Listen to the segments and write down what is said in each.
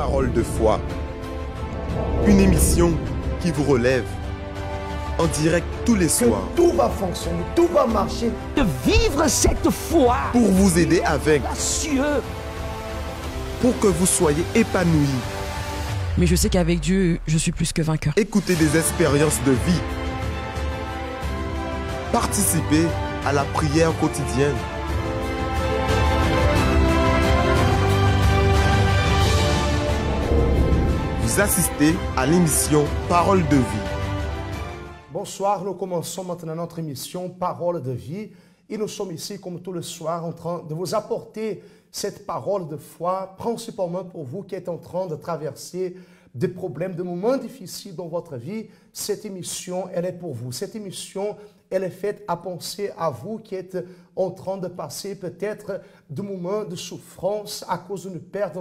Parole de foi. Une émission qui vous relève en direct tous les soirs. Tout va fonctionner, tout va marcher. De vivre cette foi. Pour vous aider avec. Cieux. Pour que vous soyez épanouis. Mais je sais qu'avec Dieu, je suis plus que vainqueur. Écoutez des expériences de vie. Participez à la prière quotidienne. Vous assistez à l'émission Parole de vie. Bonsoir, nous commençons maintenant notre émission Parole de vie. Et nous sommes ici, comme tous les soirs, en train de vous apporter cette parole de foi, principalement pour vous qui êtes en train de traverser des problèmes, des moments difficiles dans votre vie. Cette émission, elle est pour vous. Cette émission, elle est faite à penser à vous qui êtes en train de passer peut-être des moments de souffrance à cause d'une perte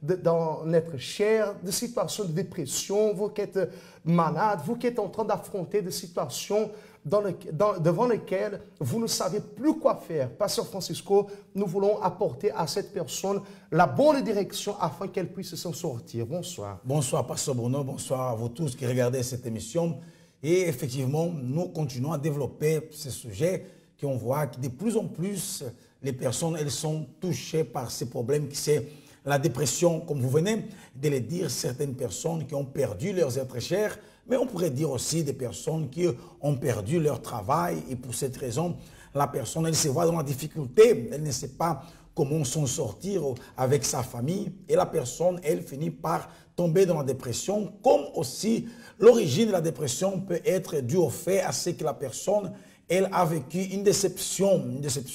dans notre chair, de situations de dépression, vous qui êtes malade, vous qui êtes en train d'affronter des situations devant lesquelles vous ne savez plus quoi faire. Pasteur Francisco, nous voulons apporter à cette personne la bonne direction afin qu'elle puisse s'en sortir. Bonsoir. Bonsoir, Pasteur Bruno. Bonsoir à vous tous qui regardez cette émission. Et effectivement, nous continuons à développer ce sujet qu'on voit que de plus en plus, les personnes, elles sont touchées par ces problèmes qui c'est la dépression, comme vous venez de le dire, certaines personnes qui ont perdu leurs êtres chers, mais on pourrait dire aussi des personnes qui ont perdu leur travail et pour cette raison, la personne, elle se voit dans la difficulté, elle ne sait pas comment s'en sortir avec sa famille et la personne, elle finit par tomber dans la dépression, comme aussi l'origine de la dépression peut être due au fait à ce que la personne, elle a vécu une déception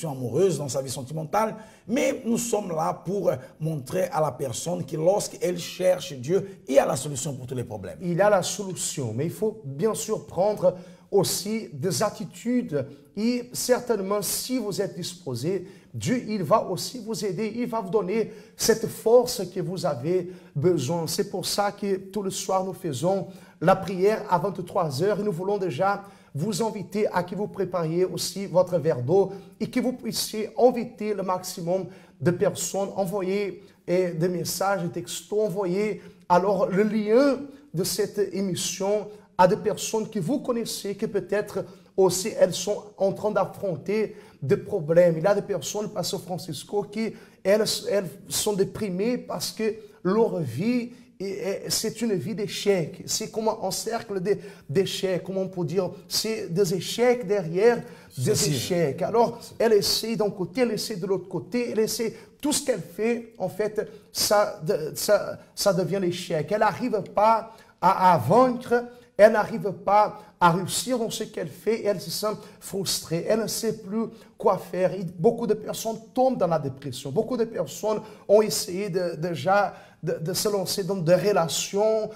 amoureuse dans sa vie sentimentale, mais nous sommes là pour montrer à la personne que lorsqu'elle cherche Dieu, il y a la solution pour tous les problèmes. Il y a la solution, mais il faut bien sûr prendre aussi des attitudes et certainement si vous êtes disposé, Dieu, il va aussi vous aider, il va vous donner cette force que vous avez besoin. C'est pour ça que tout le soir nous faisons la prière à 23 heures et nous voulons déjà vous inviter à que vous prépariez aussi votre verre d'eau et que vous puissiez inviter le maximum de personnes, envoyer des messages, des textos, envoyer alors le lien de cette émission à des personnes que vous connaissez, que peut-être aussi elles sont en train d'affronter des problèmes. Il y a des personnes, Pasteur Francisco, qui elles sont déprimées parce que leur vie, c'est une vie d'échecs. C'est comme un cercle d'échecs, comment on peut dire. C'est des échecs derrière des échecs. Alors, elle essaie d'un côté, elle essaie de l'autre côté, elle essaie tout ce qu'elle fait, en fait, ça devient l'échec. Elle n'arrive pas à vaincre, elle n'arrive pas à réussir dans ce qu'elle fait, elle se sent frustrée, elle ne sait plus quoi faire. Et beaucoup de personnes tombent dans la dépression. Beaucoup de personnes ont essayé déjà de se lancer dans des relations,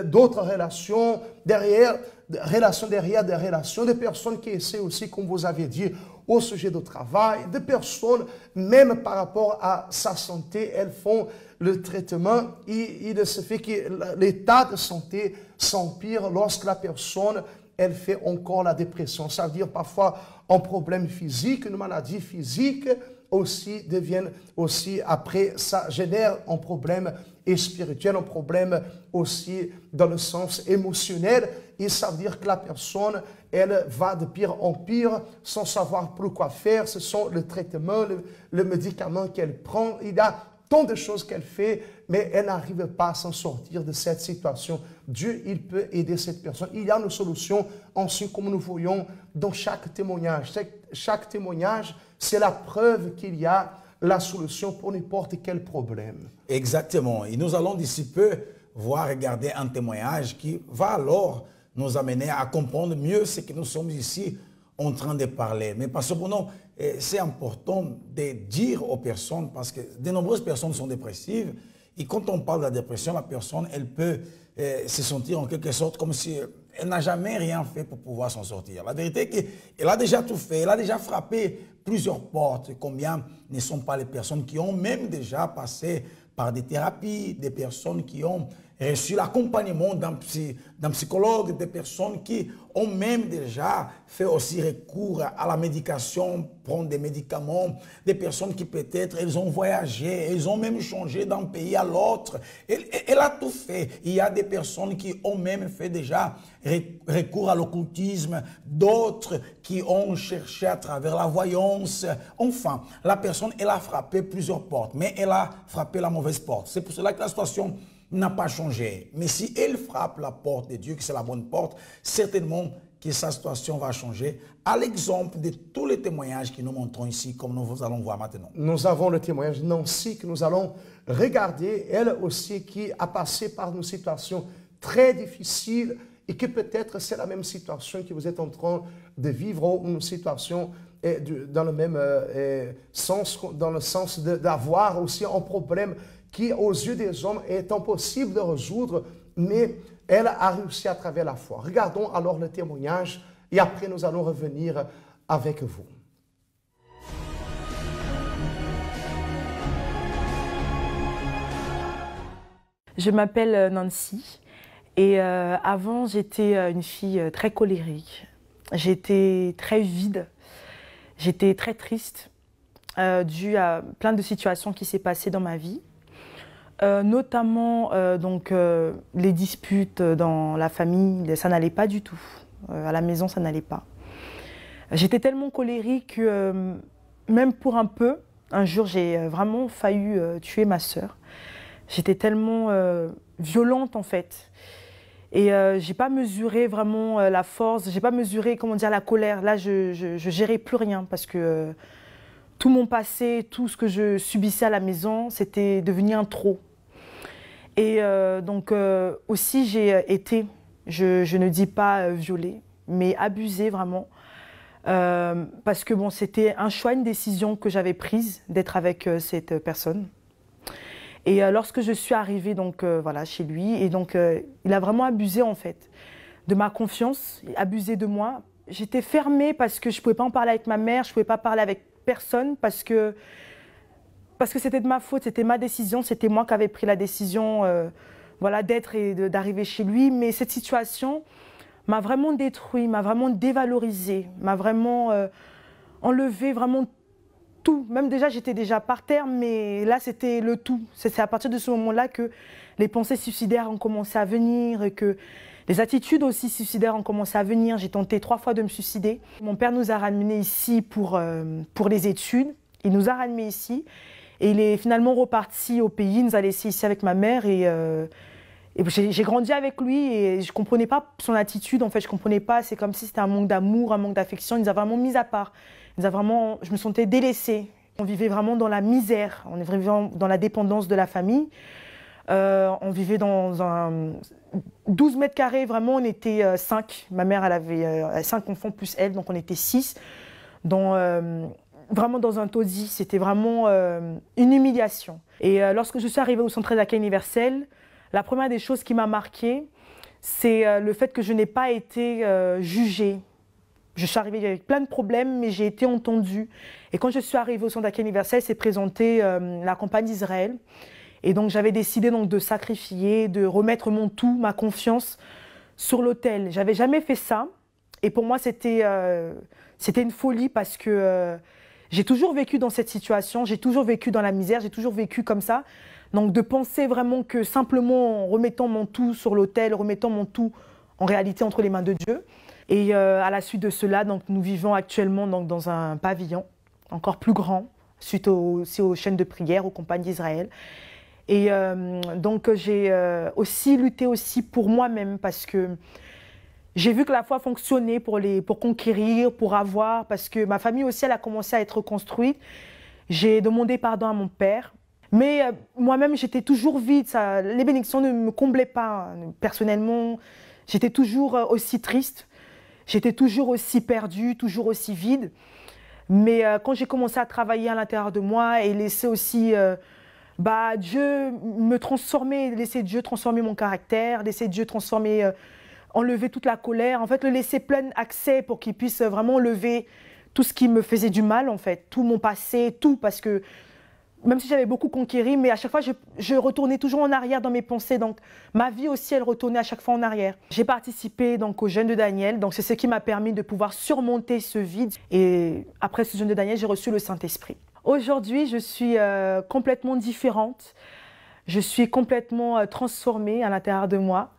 d'autres relations, derrière des relations, des personnes qui essaient aussi, comme vous avez dit, au sujet du travail, des personnes, même par rapport à sa santé, elles font le traitement et il se fait que l'état de santé s'empire lorsque la personne, elle fait encore la dépression. Ça veut dire parfois un problème physique, une maladie physique aussi deviennent aussi après, ça génère un problème spirituel, un problème aussi dans le sens émotionnel et ça veut dire que la personne, elle va de pire en pire sans savoir plus quoi faire. Ce sont le traitement, le médicament qu'elle prend. Il y a tant de choses qu'elle fait, mais elle n'arrive pas à s'en sortir de cette situation. Dieu, il peut aider cette personne. Il y a une solution, ainsi comme nous voyons dans chaque témoignage. Chaque témoignage, c'est la preuve qu'il y a la solution pour n'importe quel problème. Exactement. Et nous allons d'ici peu regarder un témoignage qui va alors nous amener à comprendre mieux ce que nous sommes ici en train de parler. Mais parce que pour nous, c'est important de dire aux personnes, parce que de nombreuses personnes sont dépressives, et quand on parle de la dépression, la personne, elle peut se sentir en quelque sorte comme si elle n'a jamais rien fait pour pouvoir s'en sortir. La vérité est qu'elle a déjà tout fait, elle a déjà frappé plusieurs portes. Combien ne sont pas les personnes qui ont même déjà passé par des thérapies, des personnes qui ont reçu l'accompagnement d'un psychologue, des personnes qui ont même déjà fait aussi recours à la médication, prendre des médicaments, des personnes qui peut-être, elles ont voyagé, elles ont même changé d'un pays à l'autre. Elle a tout fait. Il y a des personnes qui ont même fait déjà recours à l'occultisme, d'autres qui ont cherché à travers la voyance. Enfin, la personne, elle a frappé plusieurs portes, mais elle a frappé la mauvaise porte. C'est pour cela que la situation n'a pas changé. Mais si elle frappe la porte de Dieu, que c'est la bonne porte, certainement que sa situation va changer, à l'exemple de tous les témoignages que nous montrons ici, comme nous allons voir maintenant. Nous avons le témoignage de Nancy que nous allons regarder, elle aussi qui a passé par une situation très difficile et que peut-être c'est la même situation que vous êtes en train de vivre, ou une situation dans le même sens, dans le sens d'avoir aussi un problème qui, aux yeux des hommes, est impossible de résoudre, mais elle a réussi à travers la foi. Regardons alors le témoignage et après nous allons revenir avec vous. Je m'appelle Nancy et avant j'étais une fille très colérique. J'étais très vide, j'étais très triste dû à plein de situations qui s'est passées dans ma vie. Notamment les disputes dans la famille, ça n'allait pas du tout. À la maison, ça n'allait pas. J'étais tellement colérique que même pour un jour, j'ai vraiment failli tuer ma sœur. J'étais tellement violente en fait. Et j'ai pas mesuré vraiment la force, j'ai pas mesuré, comment dire, la colère. Là, je gérais plus rien parce que tout mon passé, tout ce que je subissais à la maison, c'était devenu un trop. Et aussi j'ai été, je ne dis pas violée, mais abusée vraiment. Parce que bon, c'était un choix, une décision que j'avais prise d'être avec cette personne. Et lorsque je suis arrivée voilà, chez lui, et il a vraiment abusé en fait de ma confiance, abusé de moi. J'étais fermée parce que je ne pouvais pas en parler avec ma mère, je ne pouvais pas parler avec personne parce que c'était de ma faute, c'était ma décision, c'était moi qui avais pris la décision voilà, d'être et d'arriver chez lui. Mais cette situation m'a vraiment détruit, m'a vraiment dévalorisé, m'a vraiment enlevé vraiment tout. Même déjà, j'étais déjà par terre, mais là, c'était le tout. C'est à partir de ce moment-là que les pensées suicidaires ont commencé à venir, et que les attitudes aussi suicidaires ont commencé à venir. J'ai tenté 3 fois de me suicider. Mon père nous a ramenés ici pour les études. Il nous a ramenés ici. Et il est finalement reparti au pays, il nous a laissés ici avec ma mère et j'ai grandi avec lui et je ne comprenais pas son attitude, en fait, je ne comprenais pas, c'est comme si c'était un manque d'amour, un manque d'affection, il nous a vraiment mis à part, je me sentais délaissée. On vivait vraiment dans la misère, on vivait dans la dépendance de la famille, on vivait dans un 12 mètres carrés, vraiment on était 5, ma mère elle avait 5 enfants plus elle, donc on était 6, vraiment dans un taudis, c'était vraiment une humiliation. Et lorsque je suis arrivée au centre d'accueil universel, la première des choses qui m'a marquée, c'est le fait que je n'ai pas été jugée. Je suis arrivée avec plein de problèmes, mais j'ai été entendue. Et quand je suis arrivée au centre d'accueil universel, s'est présentée la campagne d'Israël. Et donc j'avais décidé de sacrifier, de remettre mon tout, ma confiance sur l'autel. J'avais jamais fait ça. Et pour moi, c'était une folie parce que j'ai toujours vécu dans cette situation, j'ai toujours vécu dans la misère, j'ai toujours vécu comme ça. Donc de penser vraiment que simplement en remettant mon tout sur l'autel, remettant mon tout en réalité entre les mains de Dieu. Et à la suite de cela, nous vivons actuellement dans un pavillon encore plus grand, suite aussi aux chaînes de prière, aux compagnes d'Israël. Et j'ai aussi lutté aussi pour moi-même parce que j'ai vu que la foi fonctionnait pour conquérir, pour avoir, parce que ma famille aussi, elle a commencé à être reconstruite. J'ai demandé pardon à mon père. Mais moi-même, j'étais toujours vide. Les bénédictions ne me comblaient pas. Personnellement, j'étais toujours aussi triste. J'étais toujours aussi perdue, toujours aussi vide. Mais quand j'ai commencé à travailler à l'intérieur de moi et laisser aussi Dieu me transformer, laisser Dieu transformer mon caractère, laisser Dieu transformer... enlever toute la colère, en fait, le laisser plein accès pour qu'il puisse vraiment enlever tout ce qui me faisait du mal, en fait, tout mon passé, tout, parce que même si j'avais beaucoup conquéri, mais à chaque fois, je retournais toujours en arrière dans mes pensées. Donc, ma vie aussi, elle retournait à chaque fois en arrière. J'ai participé donc, au jeûne de Daniel. Donc, c'est ce qui m'a permis de pouvoir surmonter ce vide. Et après ce jeûne de Daniel, j'ai reçu le Saint-Esprit. Aujourd'hui, je suis complètement différente. Je suis complètement transformée à l'intérieur de moi.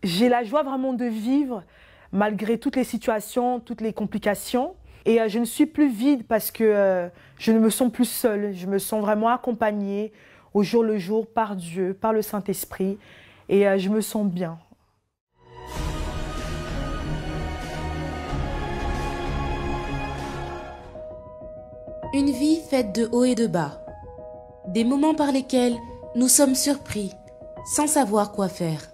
J'ai la joie vraiment de vivre malgré toutes les situations, toutes les complications. Et je ne suis plus vide parce que je ne me sens plus seule. Je me sens vraiment accompagnée au jour le jour par Dieu, par le Saint-Esprit. Et je me sens bien. Une vie faite de hauts et de bas. Des moments par lesquels nous sommes surpris, sans savoir quoi faire.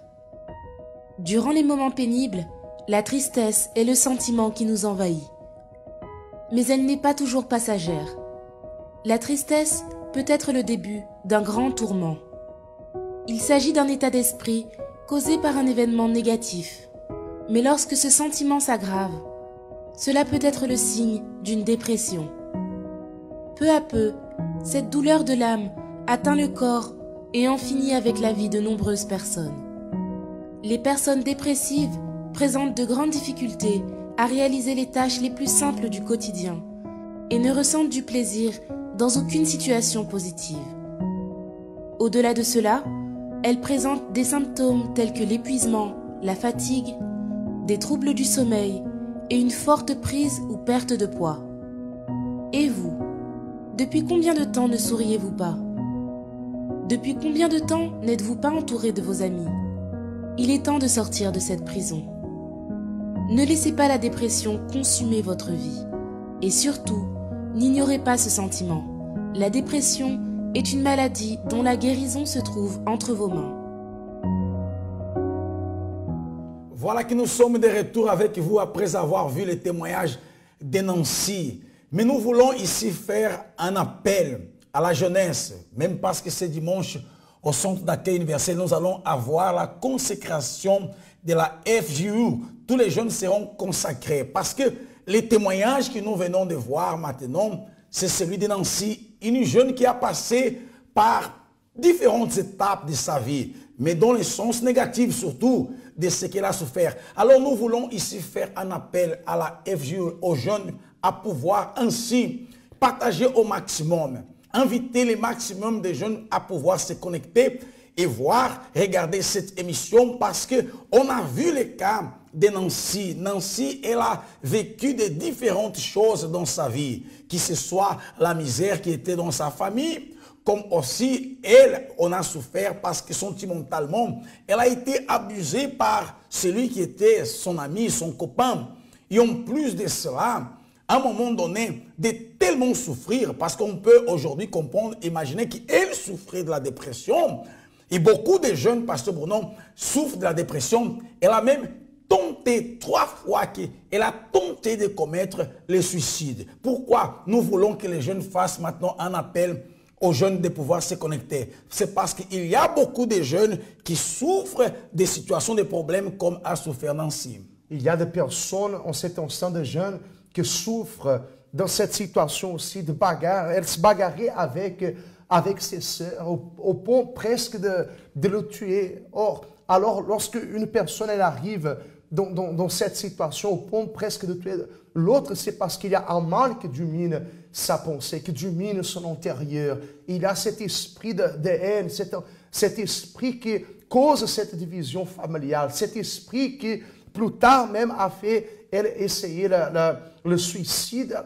Durant les moments pénibles, la tristesse est le sentiment qui nous envahit. Mais elle n'est pas toujours passagère. La tristesse peut être le début d'un grand tourment. Il s'agit d'un état d'esprit causé par un événement négatif. Mais lorsque ce sentiment s'aggrave, cela peut être le signe d'une dépression. Peu à peu, cette douleur de l'âme atteint le corps et en finit avec la vie de nombreuses personnes. Les personnes dépressives présentent de grandes difficultés à réaliser les tâches les plus simples du quotidien et ne ressentent du plaisir dans aucune situation positive. Au-delà de cela, elles présentent des symptômes tels que l'épuisement, la fatigue, des troubles du sommeil et une forte prise ou perte de poids. Et vous, depuis combien de temps ne souriez-vous pas? Depuis combien de temps n'êtes-vous pas entouré de vos amis? Il est temps de sortir de cette prison. Ne laissez pas la dépression consumer votre vie. Et surtout, n'ignorez pas ce sentiment. La dépression est une maladie dont la guérison se trouve entre vos mains. Voilà que nous sommes de retour avec vous après avoir vu les témoignages de Nancy. Mais nous voulons ici faire un appel à la jeunesse, même parce que c'est dimanche au centre d'accueil universel, nous allons avoir la consécration de la FJU. Tous les jeunes seront consacrés parce que les témoignages que nous venons de voir maintenant, c'est celui de Nancy, une jeune qui a passé par différentes étapes de sa vie, mais dans le sens négatif surtout de ce qu'elle a souffert. Alors nous voulons ici faire un appel à la FJU, aux jeunes, à pouvoir ainsi partager au maximum, inviter le maximum de jeunes à pouvoir se connecter et voir, regarder cette émission parce qu'on a vu le cas de Nancy. Nancy, elle a vécu de différentes choses dans sa vie, que ce soit la misère qui était dans sa famille, comme aussi elle, on a souffert parce que sentimentalement, elle a été abusée par celui qui était son ami, son copain. Et en plus de cela, à un moment donné, de tellement souffrir, parce qu'on peut aujourd'hui comprendre, imaginer qu'elle souffrait de la dépression. Et beaucoup de jeunes, Pasteur Bruno, souffrent de la dépression. Elle a même tenté 3 fois qu'elle a tenté de commettre le suicide. Pourquoi nous voulons que les jeunes fassent maintenant un appel aux jeunes de pouvoir se connecter? C'est parce qu'il y a beaucoup de jeunes qui souffrent des situations, de problèmes comme a souffert Nancy. Il y a des personnes en cet instant de jeunes qui souffrent dans cette situation aussi de bagarre. Elles se bagarraient avec ses sœurs au point presque de le tuer. Or, alors lorsque une personne elle arrive dans cette situation au point presque de tuer l'autre, c'est parce qu'il y a un mal qui domine sa pensée, qui domine son intérieur. Il y a cet esprit de haine, cet esprit qui cause cette division familiale, cet esprit qui plus tard même a fait essayer le suicide,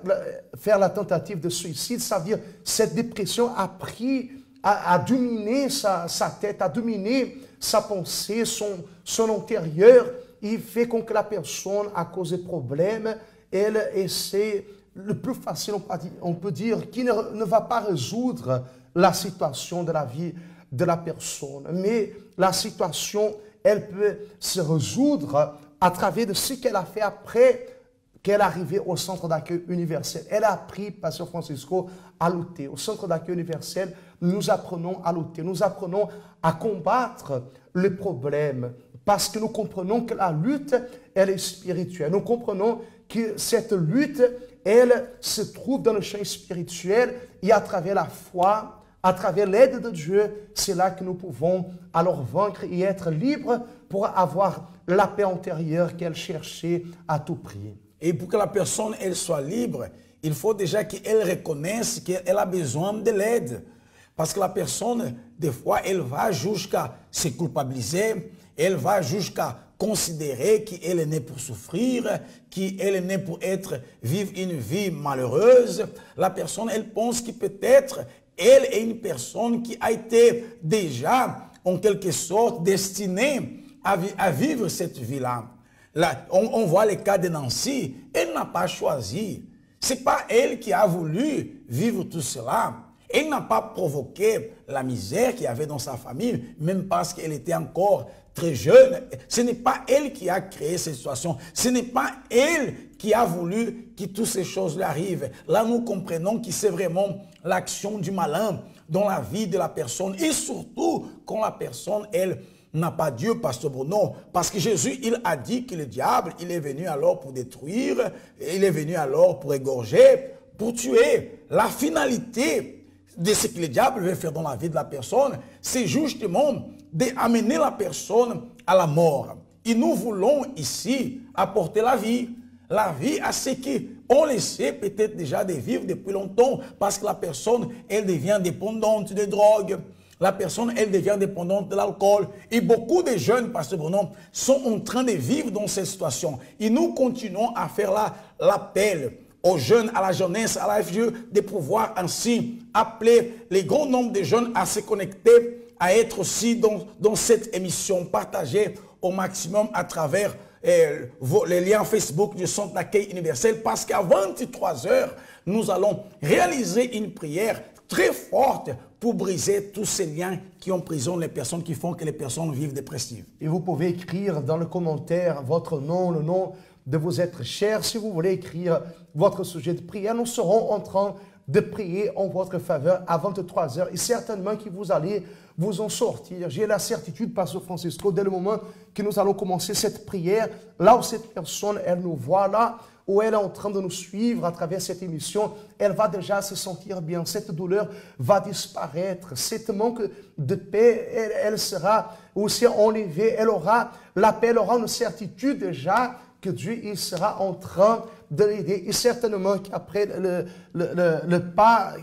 faire la tentative de suicide. Ça veut dire cette dépression a dominé sa tête, a dominé sa pensée, son intérieur. Il fait que la personne, à cause des problèmes, elle essaie, le plus facile, on peut dire, qui ne va pas résoudre la situation de la vie de la personne. Mais la situation, elle peut se résoudre à travers de ce qu'elle a fait après qu'elle est arrivée au centre d'accueil universel. Elle a appris, Pasteur Francisco, à lutter. Au centre d'accueil universel, nous apprenons à lutter. Nous apprenons à combattre les problèmes parce que nous comprenons que la lutte, elle est spirituelle. Nous comprenons que cette lutte, elle se trouve dans le champ spirituel et à travers la foi, à travers l'aide de Dieu, c'est là que nous pouvons alors vaincre et être libres pour avoir la paix intérieure qu'elle cherchait à tout prix. Et pour que la personne elle soit libre, il faut déjà qu'elle reconnaisse qu'elle a besoin de l'aide. Parce que la personne, des fois, elle va jusqu'à se culpabiliser, elle va jusqu'à considérer qu'elle est née pour souffrir, qu'elle est née pour vivre une vie malheureuse. La personne, elle pense que peut-être elle est une personne qui a été déjà, en quelque sorte, destinée à vivre cette vie-là. Là, on voit le cas de Nancy, elle n'a pas choisi. Ce n'est pas elle qui a voulu vivre tout cela. Elle n'a pas provoqué la misère qu'il y avait dans sa famille, même parce qu'elle était encore très jeune. Ce n'est pas elle qui a créé cette situation. Ce n'est pas elle qui a voulu que toutes ces choses lui arrivent. Là, nous comprenons que c'est vraiment l'action du malin dans la vie de la personne. Et surtout, quand la personne, elle, n'a pas Dieu, Pasteur Bruno. Parce que Jésus, il a dit que le diable, il est venu alors pour détruire, il est venu alors pour égorger, pour tuer. La finalité de ce que le diable veut faire dans la vie de la personne, c'est justement d'amener la personne à la mort. Et nous voulons ici apporter la vie à ceux qui ont laissé peut-être déjà de vivre depuis longtemps, parce que la personne, elle devient dépendante de drogue, la personne, elle devient dépendante de l'alcool. Et beaucoup de jeunes, Pasteur Bruno, sont en train de vivre dans cette situation. Et nous continuons à faire l'appel aux jeunes, à la jeunesse, à la FGE, de pouvoir ainsi appeler les grands nombres de jeunes à se connecter, à être aussi dans cette émission, partagée au maximum à travers les liens Facebook du Centre d'accueil universel, parce qu'à 23 h, nous allons réaliser une prière très forte pour briser tous ces liens qui emprisonnent les personnes, qui font que les personnes vivent dépressives. Et vous pouvez écrire dans le commentaire votre nom, le nom de vos êtres chers. Si vous voulez écrire votre sujet de prière, nous serons en train de prier en votre faveur à 23 h. Et certainement que vous allez vous en sortir. J'ai la certitude, Pasteur Francisco, dès le moment que nous allons commencer cette prière, là où cette personne, elle nous voit, là où elle est en train de nous suivre à travers cette émission, elle va déjà se sentir bien. Cette douleur va disparaître. Cette manque de paix, elle sera aussi enlevée. Elle aura la paix, elle aura une certitude déjà que Dieu il sera en train de l'aider. Et certainement qu'après le pas,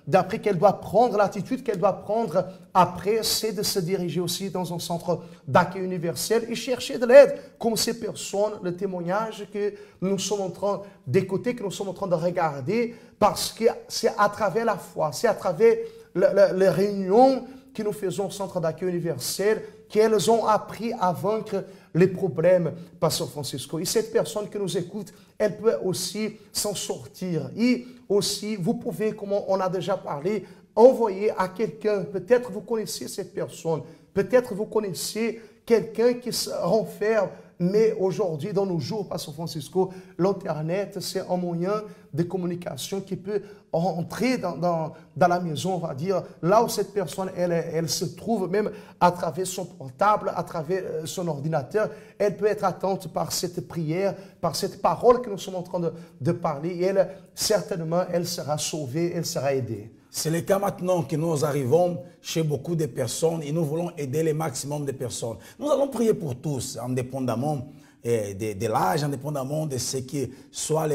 d'après qu'elle doit prendre, l'attitude qu'elle doit prendre après, c'est de se diriger aussi dans un centre d'accueil universel et chercher de l'aide, comme ces personnes, le témoignage que nous sommes en train d'écouter, que nous sommes en train de regarder, parce que c'est à travers la foi, c'est à travers les réunions que nous faisons au centre d'accueil universel qu'elles ont appris à vaincre les problèmes, Pasteur Francisco. Et cette personne qui nous écoute, elle peut aussi s'en sortir. Et aussi, vous pouvez, comme on a déjà parlé, envoyer à quelqu'un. Peut-être vous connaissez cette personne. Peut-être vous connaissez quelqu'un qui se renferme. Mais aujourd'hui, dans nos jours, Pasteur Francisco, l'Internet, c'est un moyen de communication qui peut entrer dans la maison, on va dire, là où cette personne, elle se trouve, même à travers son portable, à travers son ordinateur. Elle peut être atteinte par cette prière, par cette parole que nous sommes en train de parler. Et elle, certainement, elle sera sauvée, elle sera aidée. C'est le cas maintenant que nous arrivons chez beaucoup de personnes et nous voulons aider le maximum de personnes. Nous allons prier pour tous, indépendamment de l'âge, indépendamment de ce qui soit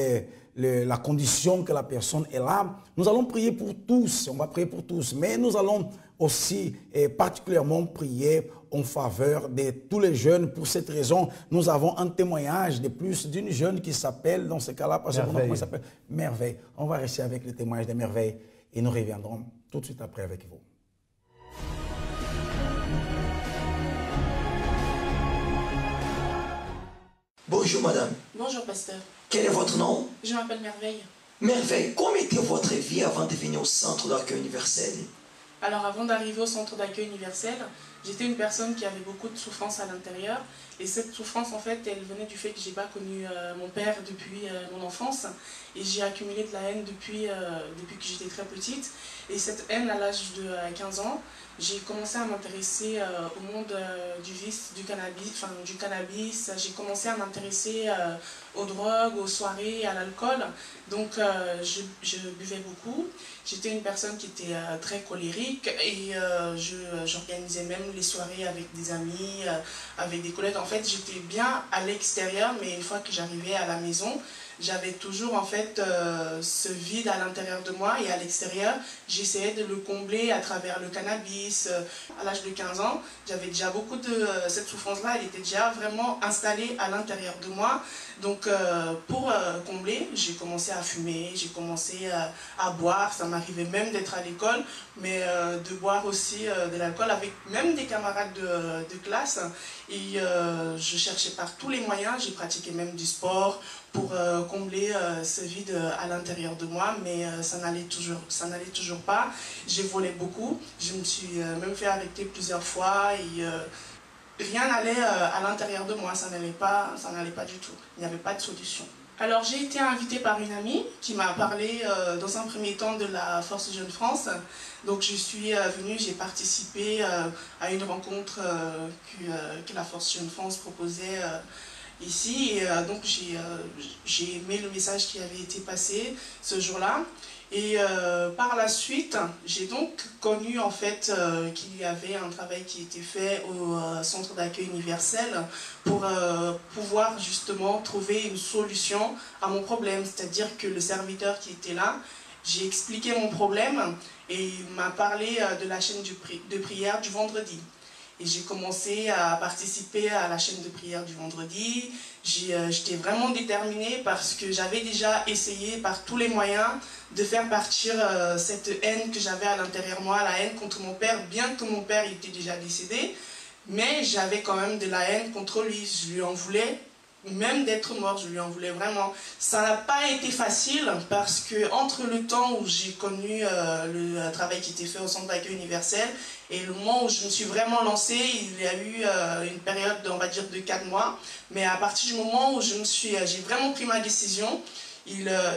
la condition que la personne est là. Nous allons prier pour tous, on va prier pour tous, mais nous allons aussi particulièrement prier en faveur de tous les jeunes. Pour cette raison, nous avons un témoignage de plus d'une jeune qui s'appelle, dans ce cas-là, parce que comment il s'appelle? Merveille. On va rester avec le témoignage de Merveille. Et nous reviendrons tout de suite après avec vous. Bonjour madame. Bonjour pasteur. Quel est votre nom? Je m'appelle Merveille. Merveille, comment était votre vie avant de venir au centre d'accueil universel? Alors avant d'arriver au centre d'accueil universel, j'étais une personne qui avait beaucoup de souffrance à l'intérieur. Et cette souffrance, en fait, elle venait du fait que je n'ai pas connu mon père depuis mon enfance. Et j'ai accumulé de la haine depuis que j'étais très petite. Et cette haine, à l'âge de 15 ans, j'ai commencé à m'intéresser au monde du vice, du cannabis. J'ai commencé à m'intéresser aux drogues, aux soirées, à l'alcool. Donc je buvais beaucoup. J'étais une personne qui était très colérique et j'organisais même les soirées avec des amis, avec des collègues. En fait, j'étais bien à l'extérieur, mais une fois que j'arrivais à la maison, j'avais toujours en fait ce vide à l'intérieur de moi et à l'extérieur. J'essayais de le combler à travers le cannabis. À l'âge de 15 ans, j'avais déjà beaucoup de cette souffrance-là, elle était déjà vraiment installée à l'intérieur de moi. Donc pour combler, j'ai commencé à fumer, j'ai commencé à boire. Ça m'arrivait même d'être à l'école, mais de boire aussi de l'alcool avec même des camarades de classe. Et je cherchais par tous les moyens, j'ai pratiqué même du sport pour combler ce vide à l'intérieur de moi, mais ça n'allait toujours pas. J'ai volé beaucoup, je me suis même fait arrêter plusieurs fois et rien n'allait à l'intérieur de moi, ça n'allait pas du tout, il n'y avait pas de solution. Alors j'ai été invitée par une amie qui m'a parlé dans un premier temps de la Force Jeune France. Donc je suis venue, j'ai participé à une rencontre que la Force Jeune France proposait ici. Et donc j'ai aimé le message qui avait été passé ce jour-là. Et par la suite, j'ai donc connu en fait qu'il y avait un travail qui était fait au centre d'accueil universel pour pouvoir justement trouver une solution à mon problème. C'est-à-dire que le serviteur qui était là, j'ai expliqué mon problème et il m'a parlé de la chaîne de prière du vendredi. Et j'ai commencé à participer à la chaîne de prière du vendredi. J'étais vraiment déterminée parce que j'avais déjà essayé par tous les moyens de faire partir cette haine que j'avais à l'intérieur de moi, la haine contre mon père, bien que mon père était déjà décédé. Mais j'avais quand même de la haine contre lui. Je lui en voulais, même d'être mort, je lui en voulais vraiment. Ça n'a pas été facile parce que entre le temps où j'ai connu le travail qui était fait au centre d'accueil universel et le moment où je me suis vraiment lancée, il y a eu une période, on va dire, de 4 mois. Mais à partir du moment où j'ai vraiment pris ma décision,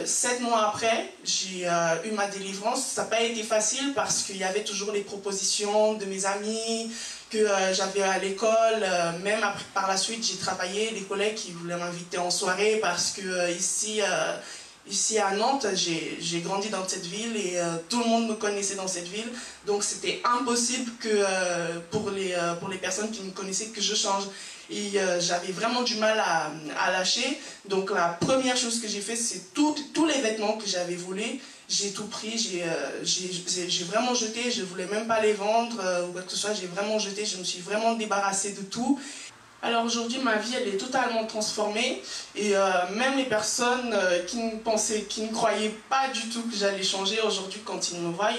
7 mois après, j'ai eu ma délivrance. Ça n'a pas été facile parce qu'il y avait toujours les propositions de mes amis que j'avais à l'école. Même après, par la suite, j'ai travaillé, des collègues qui voulaient m'inviter en soirée parce que ici à Nantes, j'ai grandi dans cette ville et tout le monde me connaissait dans cette ville. Donc c'était impossible que pour les personnes qui me connaissaient que je change. Et j'avais vraiment du mal à lâcher. Donc la première chose que j'ai fait, c'est tous les vêtements que j'avais volés, j'ai tout pris, j'ai vraiment jeté, je ne voulais même pas les vendre ou quoi que ce soit, j'ai vraiment jeté, je me suis vraiment débarrassée de tout. Alors aujourd'hui, ma vie, elle est totalement transformée et même les personnes qui ne croyaient pas du tout que j'allais changer, aujourd'hui, quand ils me voient,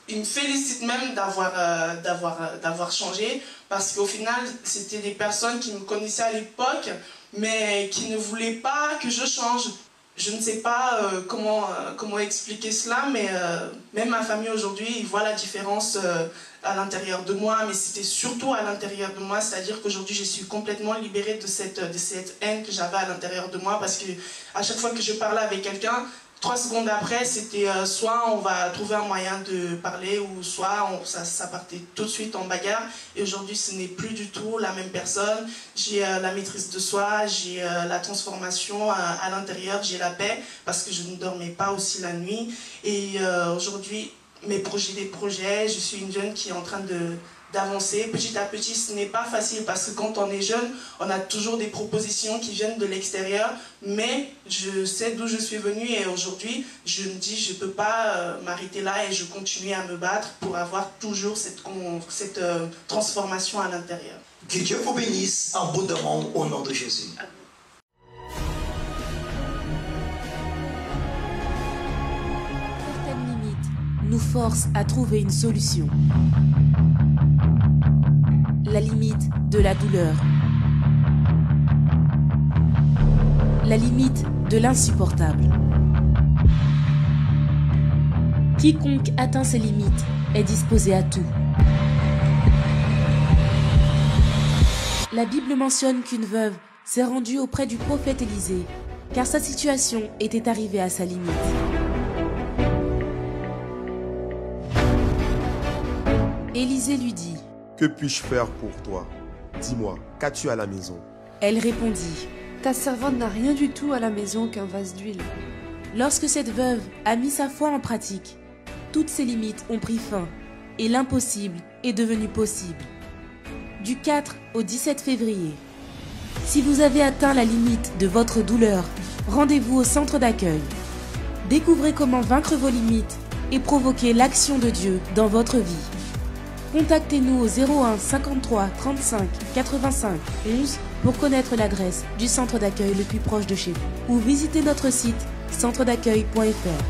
ils me félicitent même d'avoir changé parce qu'au final, c'était des personnes qui me connaissaient à l'époque, mais qui ne voulaient pas que je change. Je ne sais pas comment expliquer cela, mais même ma famille aujourd'hui, ils voient la différence à l'intérieur de moi, mais c'était surtout à l'intérieur de moi, c'est-à-dire qu'aujourd'hui je suis complètement libérée de cette haine que j'avais à l'intérieur de moi, parce que à chaque fois que je parlais avec quelqu'un, 3 secondes après, c'était soit on va trouver un moyen de parler, ou soit ça partait tout de suite en bagarre. Et aujourd'hui, ce n'est plus du tout la même personne. J'ai la maîtrise de soi, j'ai la transformation à l'intérieur, j'ai la paix, parce que je ne dormais pas aussi la nuit. Et aujourd'hui, des projets, je suis une jeune qui est en train d'avancer petit à petit. Ce n'est pas facile parce que quand on est jeune, on a toujours des propositions qui viennent de l'extérieur, mais je sais d'où je suis venue et aujourd'hui, je me dis je ne peux pas m'arrêter là et je continue à me battre pour avoir toujours cette transformation à l'intérieur. Que Dieu vous bénisse abondamment au nom de Jésus. Certaines limites nous forcent à trouver une solution. La limite de la douleur. La limite de l'insupportable. Quiconque atteint ces limites est disposé à tout. La Bible mentionne qu'une veuve s'est rendue auprès du prophète Élisée, car sa situation était arrivée à sa limite. Élisée lui dit: Que puis-je faire pour toi? Dis-moi, qu'as-tu à la maison? Elle répondit: Ta servante n'a rien du tout à la maison qu'un vase d'huile. Lorsque cette veuve a mis sa foi en pratique, toutes ses limites ont pris fin et l'impossible est devenu possible. Du 4 au 17 février. Si vous avez atteint la limite de votre douleur, rendez-vous au centre d'accueil. Découvrez comment vaincre vos limites et provoquer l'action de Dieu dans votre vie. Contactez-nous au 01 53 35 85 11 pour connaître l'adresse du centre d'accueil le plus proche de chez vous ou visitez notre site centredaccueil.fr.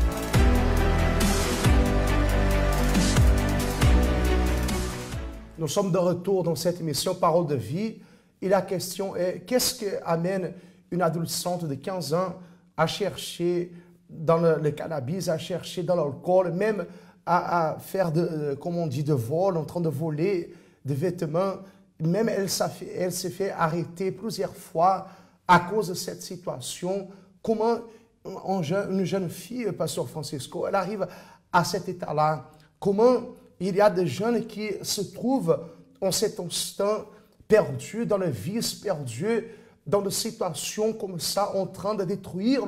Nous sommes de retour dans cette émission Parole de vie et la question est qu'est-ce qui amène une adolescente de 15 ans à chercher dans le cannabis, à chercher dans l'alcool, même à faire comme on dit, de vol, en train de voler des vêtements. Même elle s'est fait arrêter plusieurs fois à cause de cette situation. Comment une jeune fille, Pasteur Francisco, elle arrive à cet état-là? Comment il y a des jeunes qui se trouvent en cet instant perdus, dans le vice, perdus dans des situations comme ça, en train de détruire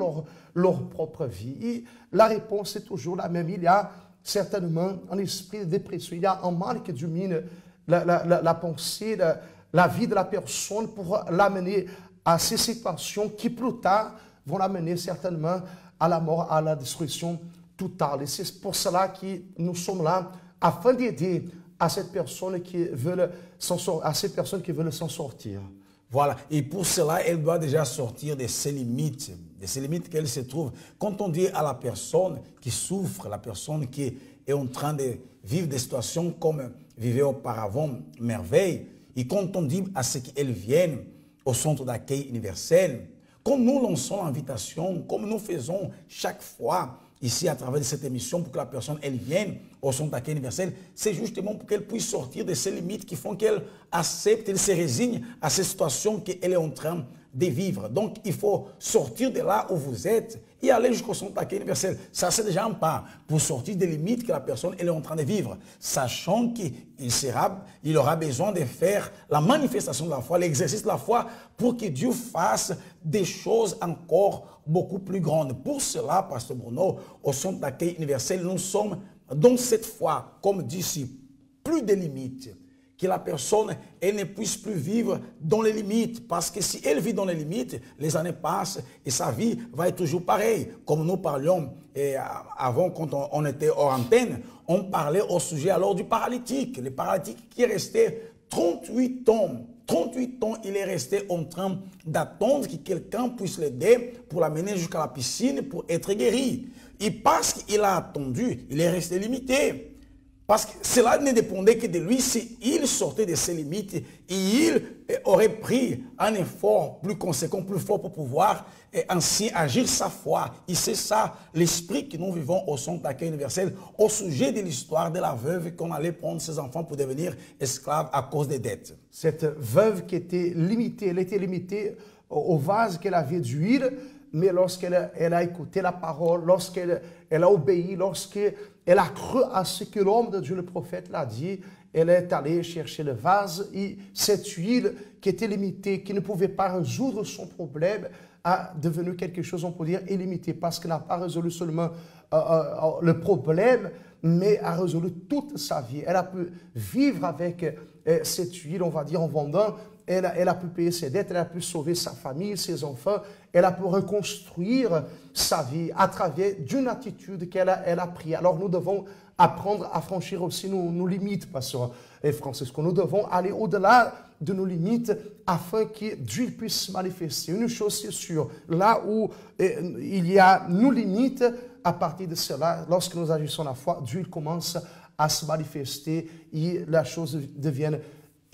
leur propre vie? Et la réponse est toujours la même. Il y a certainement un esprit de dépression. Il y a un mal qui domine la pensée, la vie de la personne pour l'amener à ces situations qui plus tard vont l'amener certainement à la mort, à la destruction totale. Et c'est pour cela que nous sommes là, afin d'aider à ces personnes qui veulent s'en sortir. Voilà, et pour cela, elle doit déjà sortir de ces limites qu'elle se trouve. Quand on dit à la personne qui souffre, la personne qui est en train de vivre des situations comme vivait auparavant Merveille, et quand on dit à ce qu'elles viennent au centre d'accueil universel, quand nous lançons l'invitation, comme nous faisons chaque fois ici à travers cette émission pour que la personne elle vienne au centre d'accueil universel, c'est justement pour qu'elle puisse sortir de ces limites qui font qu'elle accepte, elle se résigne à ces situations qu'elle est en train de vivre. Donc il faut sortir de là où vous êtes et aller jusqu'au centre d'accueil universel. Ça c'est déjà un pas pour sortir des limites que la personne elle est en train de vivre, sachant qu'il aura besoin de faire la manifestation de la foi, l'exercice de la foi pour que Dieu fasse des choses encore beaucoup plus grandes. Pour cela, Pasteur Bruno, au centre d'accueil universel, nous sommes dans cette foi, comme dit ici, plus de limites. Que la personne elle ne puisse plus vivre dans les limites. Parce que si elle vit dans les limites, les années passent et sa vie va être toujours pareille. Comme nous parlions avant, quand on était hors antenne, on parlait au sujet alors du paralytique. Le paralytique qui est resté 38 ans. 38 ans, il est resté en train d'attendre que quelqu'un puisse l'aider pour l'amener jusqu'à la piscine pour être guéri. Et parce qu'il a attendu, il est resté limité. Parce que cela ne dépendait que de lui. S'il sortait de ses limites, et il aurait pris un effort plus conséquent, plus fort pour pouvoir ainsi agir sa foi. Et c'est ça l'esprit que nous vivons au centre d'accueil universel au sujet de l'histoire de la veuve qu'on allait prendre ses enfants pour devenir esclaves à cause des dettes. Cette veuve qui était limitée, elle était limitée au vase qu'elle avait d'huile, mais lorsqu'elle a écouté la parole, lorsqu'elle a obéi, lorsqu'elle a cru à ce que l'homme de Dieu, le prophète, l'a dit, elle est allée chercher le vase et cette huile qui était limitée, qui ne pouvait pas résoudre son problème, a devenu quelque chose, on peut dire, illimité, parce qu'elle n'a pas résolu seulement le problème, mais a résolu toute sa vie. Elle a pu vivre avec cette huile, on va dire, en vendant. Elle a pu payer ses dettes, elle a pu sauver sa famille, ses enfants, elle a pu reconstruire sa vie à travers d'une attitude qu'elle a prise. Alors nous devons apprendre à franchir aussi nos limites, Pasteur Francisco. Nous devons aller au-delà de nos limites afin que Dieu puisse se manifester. Une chose c'est sûre, là où il y a nos limites, à partir de cela, lorsque nous agissons la foi, Dieu commence à se manifester et la chose devient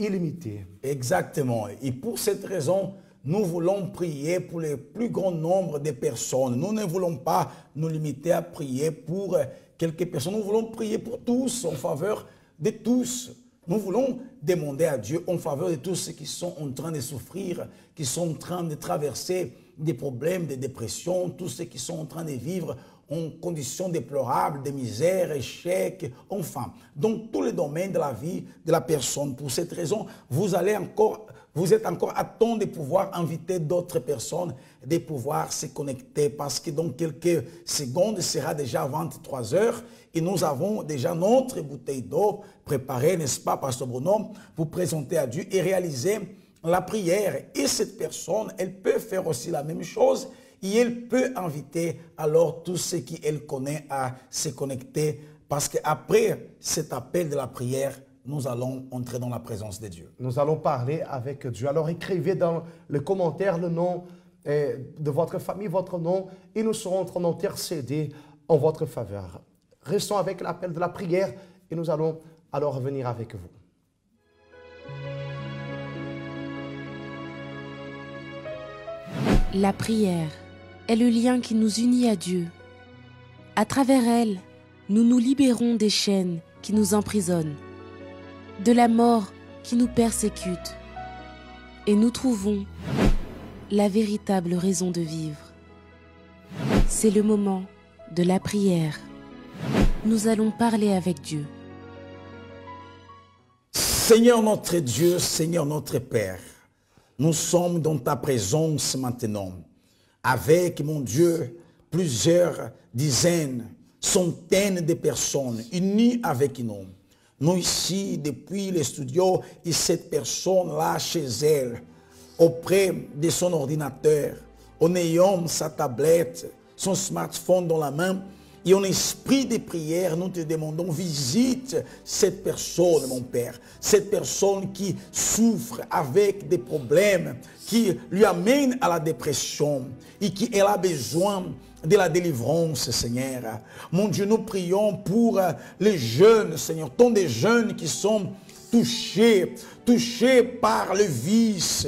illimité. Exactement. Et pour cette raison, nous voulons prier pour le plus grand nombre de personnes. Nous ne voulons pas nous limiter à prier pour quelques personnes. Nous voulons prier pour tous, en faveur de tous. Nous voulons demander à Dieu en faveur de tous ceux qui sont en train de souffrir, qui sont en train de traverser des problèmes de dépression, tous ceux qui sont en train de vivre en conditions déplorables, de misère, échec, enfin, dans tous les domaines de la vie de la personne. Pour cette raison, vous êtes encore à temps de pouvoir inviter d'autres personnes, de pouvoir se connecter, parce que dans quelques secondes, il sera déjà 23 heures et nous avons déjà notre bouteille d'eau préparée, n'est-ce pas, Pasteur Bruno, pour présenter à Dieu et réaliser la prière. Et cette personne, elle peut faire aussi la même chose et elle peut inviter alors tous ceux qu'elle connaît à se connecter, parce qu'après cet appel de la prière, nous allons entrer dans la présence de Dieu. Nous allons parler avec Dieu. Alors écrivez dans les commentaires le nom de votre famille, votre nom, et nous serons en train d'intercéder en votre faveur. Restons avec l'appel de la prière et nous allons alors revenir avec vous. La prière est le lien qui nous unit à Dieu. À travers elle, nous nous libérons des chaînes qui nous emprisonnent, de la mort qui nous persécute, et nous trouvons la véritable raison de vivre. C'est le moment de la prière. Nous allons parler avec Dieu. Seigneur notre Dieu, Seigneur notre Père, nous sommes dans ta présence maintenant, avec, mon Dieu, plusieurs dizaines, centaines de personnes unies avec nous. Nous ici, depuis les studios, et cette personne-là chez elle, auprès de son ordinateur, en ayant sa tablette, son smartphone dans la main, et en esprit de prière, nous te demandons, visite cette personne, mon Père. Cette personne qui souffre avec des problèmes, qui lui amène à la dépression et qui elle a besoin de la délivrance, Seigneur. Mon Dieu, nous prions pour les jeunes, Seigneur, tant des jeunes qui sont touchés par le vice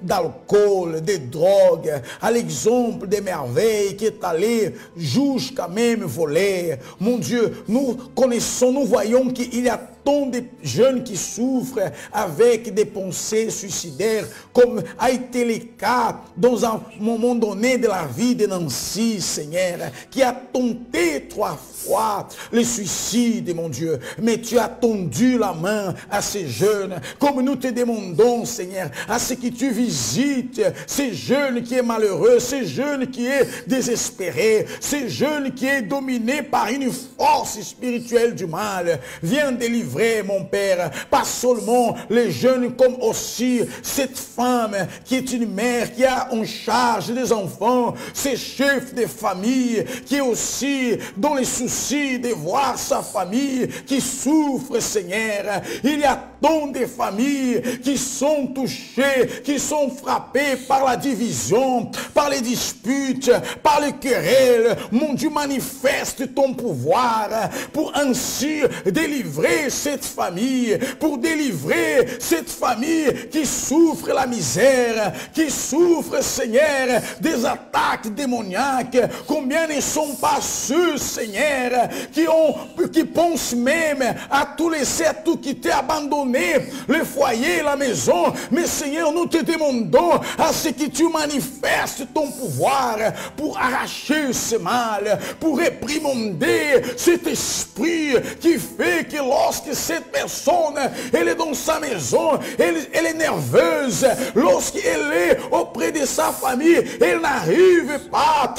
d'alcool, de drogue, à l'exemple des merveilles qui est allé jusqu'à même voler. Mon Dieu, nous connaissons, nous voyons qu'il y a tant de jeunes qui souffrent avec des pensées suicidaires, comme a été le cas dans un moment donné de la vie de Nancy, Seigneur, qui a tenté 3 fois le suicide, mon Dieu, mais tu as tendu la main à ces jeunes, comme nous te demandons, Seigneur, à ce que tu visites ces jeunes qui est malheureux, ces jeunes qui est désespéré, ces jeunes qui est dominé par une force spirituelle du mal. Viens délivrer, mon Père, pas seulement les jeunes, comme aussi cette femme qui est une mère, qui a en charge des enfants, ces chefs de famille, qui est aussi dans les soucis de voir sa famille qui souffre, Seigneur. Il y a tant de familles qui sont touchées, qui sont frappées par la division, par les disputes, par les querelles. Mon Dieu, manifeste ton pouvoir pour ainsi délivrer cette famille, pour délivrer cette famille qui souffre la misère, qui souffre, Seigneur, des attaques démoniaques. Combien ne sont pas ceux, Seigneur, qui pensent même à tout laisser, à tout quitter, abandonner le foyer, la maison. Mais Seigneur, nous te demandons à ce que tu manifestes ton pouvoir pour arracher ce mal, pour réprimander cet esprit qui fait que lorsque cette personne, elle est dans sa maison, elle est nerveuse, lorsqu'elle est auprès de sa famille, elle n'arrive pas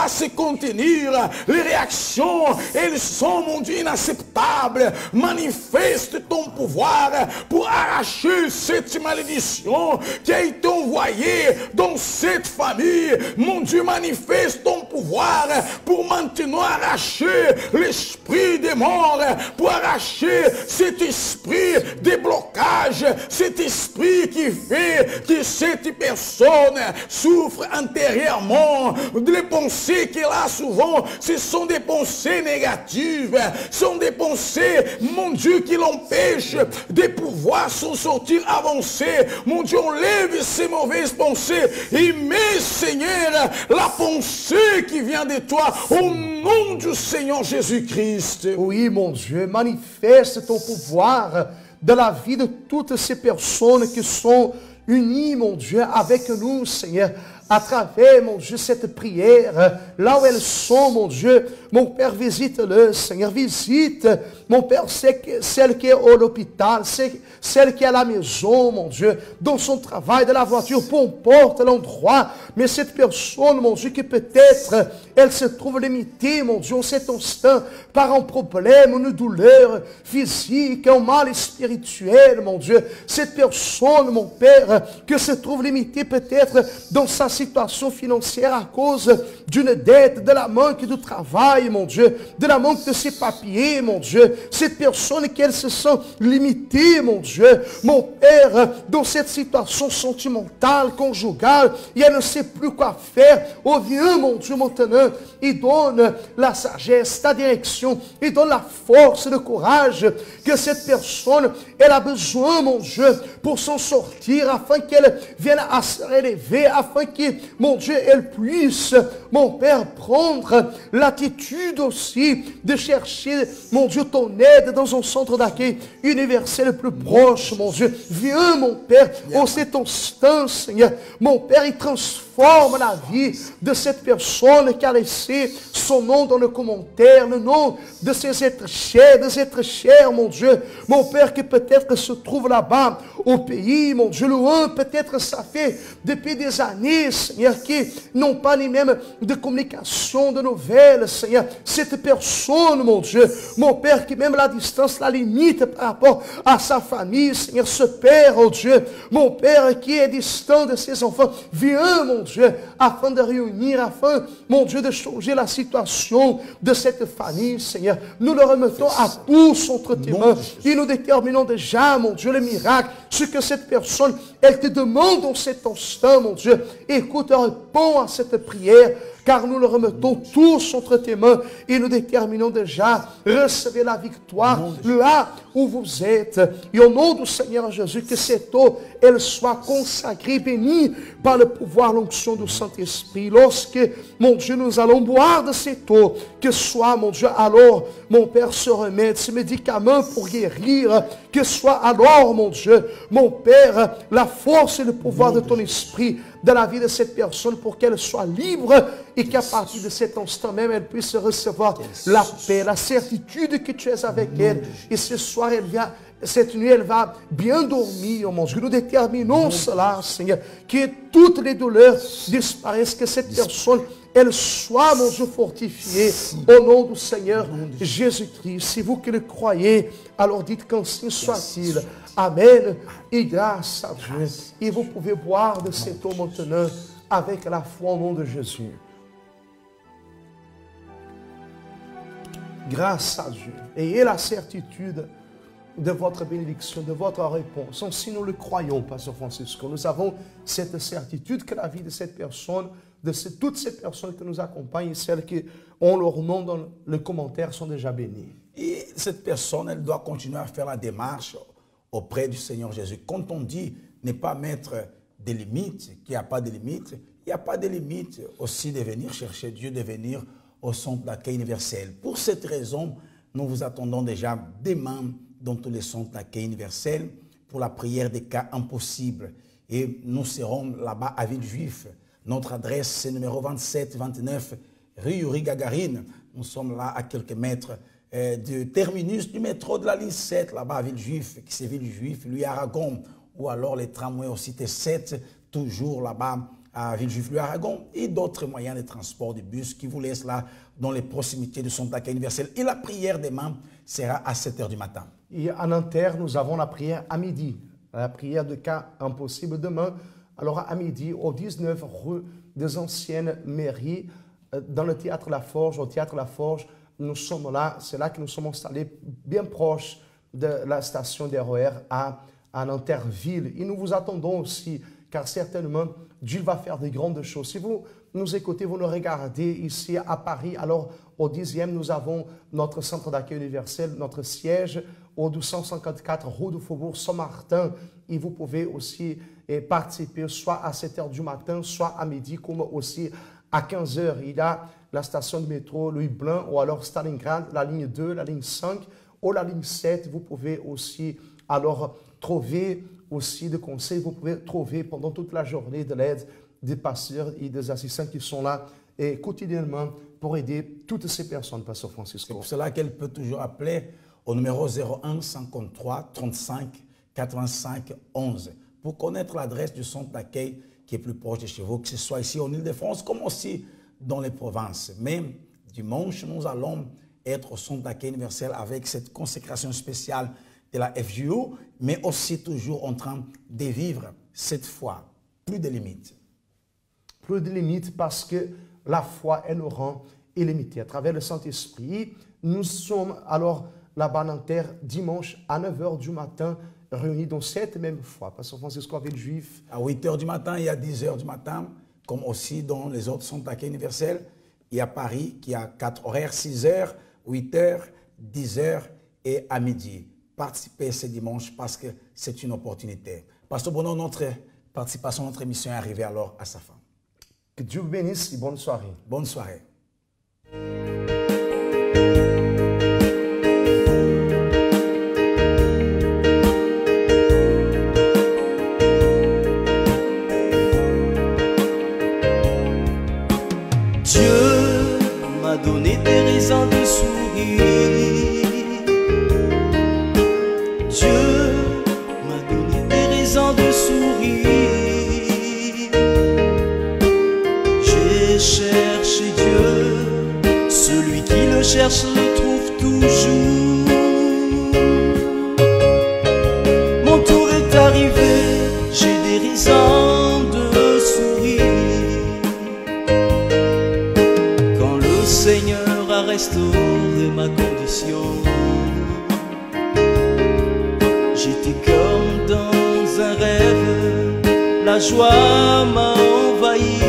à se contenir. Les réactions, elles sont, mon Dieu, inacceptables. Manifeste ton pouvoir pour arracher cette malédiction qui a été envoyée dans cette famille. Mon Dieu, manifeste ton pouvoir pour maintenant arracher l'esprit des morts, pour arracher cet esprit de blocage, cet esprit qui fait que cette personne souffre intérieurement. Les pensées qu'elle a souvent, ce sont des pensées négatives, ce sont des pensées, mon Dieu, qui l'empêchent de pouvoir s'en sortir, avancer. Mon Dieu, enlève ces mauvaises pensées et mets, Seigneur, la pensée qui vient de toi au nom du Seigneur Jésus-Christ. Oui, mon Dieu, manifeste ton pouvoir dans la vie de toutes ces personnes qui sont unies, mon Dieu, avec nous, Seigneur, à travers, mon Dieu, cette prière, là où elles sont, mon Dieu, mon Père, visite-le, Seigneur, visite, mon Père, celle qui est à l'hôpital, celle qui est à la maison, mon Dieu, dans son travail, dans la voiture, peu importe l'endroit, mais cette personne, mon Dieu, qui peut-être, elle se trouve limitée, mon Dieu, en cet instant, par un problème, une douleur physique, un mal spirituel, mon Dieu, cette personne, mon Père, qui se trouve limitée peut-être dans sa situation financière à cause d'une dette, de la manque du travail, mon Dieu, de la manque de ses papiers, mon Dieu, cette personne qui elle se sent limitée, mon Dieu, mon Père, dans cette situation sentimentale, conjugale, et elle ne sait plus quoi faire. Oh, viens, mon Dieu, maintenant, il donne la sagesse, la direction, il donne la force, le courage que cette personne, elle a besoin, mon Dieu, pour s'en sortir, afin qu'elle vienne à se relever, afin que, mon Dieu, elle puisse, mon Père, prendre l'attitude aussi de chercher, mon Dieu, ton aide dans un centre d'accueil universel le plus proche, mon Dieu. Viens, mon Père, en cet instant, Seigneur, mon Père, il transforme la vie de cette personne qui a laissé son nom dans le commentaire, le nom de ses êtres chers, mon Dieu. Mon Père, qui peut-être se trouve là-bas au pays, mon Dieu, loin, peut-être ça fait depuis des années, Seigneur, qui n'ont pas ni même de communication, de nouvelles, Seigneur. Cette personne, mon Dieu, mon Père, qui même la distance, la limite par rapport à sa famille, Seigneur, ce Père, oh Dieu, mon Père, qui est distant de ses enfants, viens, mon Dieu, afin de réunir, afin, mon Dieu, de changer la situation de cette famille, Seigneur. Nous le remettons à tous entre tes mains et nous déterminons déjà, mon Dieu, le miracle, ce que cette personne, elle te demande en cet instant, mon Dieu. Écoute, réponds à cette prière, car nous le remettons tous entre tes mains et nous déterminons déjà recevoir la victoire là où vous êtes. Et au nom du Seigneur Jésus, que cette eau, elle soit consacrée, bénie par le pouvoir, l'onction du Saint-Esprit. Lorsque, mon Dieu, nous allons boire de cette eau, que soit, mon Dieu, alors, mon Père, ce remède, ce médicament pour guérir, que soit alors, mon Dieu, mon Père, la force et le pouvoir de ton Esprit dans la vie de cette personne pour qu'elle soit libre et qu'à partir de cet instant même, elle puisse recevoir la paix, la certitude que tu es avec elle. Et ce soir, cette nuit, elle va bien dormir, mon Dieu. Nous déterminons cela, Seigneur, que toutes les douleurs disparaissent, que cette personne, elle soit, mon Dieu, fortifiée au nom du Seigneur Jésus-Christ. Si vous qui le croyez, alors dites qu'ainsi soit-il. Amen. Et grâce à Dieu. Et vous pouvez boire de cette eau maintenant avec la foi au nom de Jésus. Grâce à Dieu. Ayez la certitude de votre bénédiction, de votre réponse. Si nous le croyons, Pasteur Francisco, nous avons cette certitude que la vie de cette personne, toutes ces personnes qui nous accompagnent et celles qui ont leur nom dans le commentaire sont déjà bénies. Et cette personne, elle doit continuer à faire la démarche auprès du Seigneur Jésus. Quand on dit ne pas mettre des limites, qu'il n'y a pas de limites, il n'y a pas de limites aussi de venir chercher Dieu, de venir au centre d'accueil universel. Pour cette raison, nous vous attendons déjà demain dans tous les centres d'accueil universel pour la prière des cas impossibles. Et nous serons là-bas à Villejuif. Notre adresse, c'est numéro 27-29 rue Yuri Gagarine. Nous sommes là à quelques mètres du terminus du métro de la ligne 7, là-bas à Villejuif, qui c'est Villejuif, lui Aragon, ou alors les tramways au Cité 7, toujours là-bas à Villejuif, lui Aragon, et d'autres moyens de transport de bus qui vous laissent là dans les proximités du centre d'accueil universel. Et la prière demain sera à 7 h du matin. Et à Nanterre, nous avons la prière à midi, la prière de cas impossibles demain. Alors à midi, au 19 rue des Anciennes Mairies, dans le théâtre La Forge, au théâtre La Forge, nous sommes là, c'est là que nous sommes installés bien proche de la station RER à Nanterre-Ville. Et nous vous attendons aussi, car certainement, Dieu va faire des grandes choses. Si vous nous écoutez, vous nous regardez ici à Paris, alors au 10e, nous avons notre centre d'accueil universel, notre siège au 254 rue du Faubourg Saint-Martin. Et vous pouvez aussi participer soit à 7 h du matin, soit à midi, comme aussi à 15 h. Il y a la station de métro Louis Blanc ou alors Stalingrad, la ligne 2, la ligne 5 ou la ligne 7. Vous pouvez aussi alors trouver aussi des conseils. Vous pouvez trouver pendant toute la journée de l'aide des pasteurs et des assistants qui sont là et quotidiennement pour aider toutes ces personnes, Pasteur Francisco. C'est pour cela qu'elle peut toujours appeler au numéro 01 53 35 85 11 pour connaître l'adresse du centre d'accueil qui est plus proche de chez vous, que ce soit ici en Île-de-France comme aussi dans les provinces. Même dimanche, nous allons être au centre d'accueil universel avec cette consécration spéciale de la FGO, mais aussi toujours en train de vivre cette foi, plus de limites. Plus de limites parce que la foi, elle nous rend illimitée. À travers le Saint-Esprit, nous sommes alors là-bas en terre dimanche à 9 h du matin, réunis dans cette même foi. Pasteur Francisco avec le juif. À 8 h du matin et à 10 h du matin, comme aussi dans les autres centres d'accueil universels. Il y a Paris qui a 4 horaires, 6 h, 8 h, 10 h et à midi. Participez ce dimanche parce que c'est une opportunité. Pasteur Bruno, notre participation, notre émission est arrivée alors à sa fin. Que Dieu vous bénisse et bonne soirée. Bonne soirée. Dieu m'a donné des raisons de sourire. Dieu m'a donné des raisons de sourire. J'ai cherché Dieu, celui qui le cherche le trouve toujours. Mon tour est arrivé, j'ai des raisons de sourire. Quand le Seigneur a restauré ma condition, j'étais comme dans un rêve, la joie m'a envahi.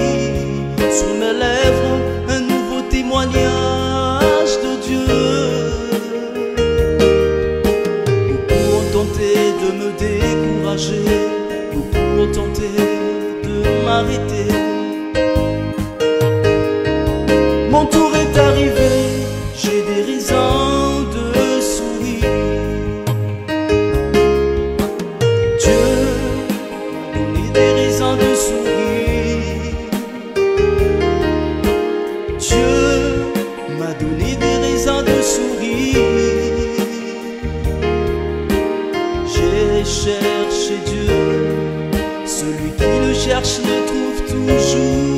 Sur mes lèvres, un nouveau témoignage de Dieu. Beaucoup ont tenté de me décourager, beaucoup ont tenté de m'arrêter. Mon tour est arrivé, j'ai des raisons de sourire. Dieu m'a donné des raisons de sourire. Dieu m'a donné des raisons de sourire. J'ai cherché Dieu, celui qui le cherche le trouve toujours.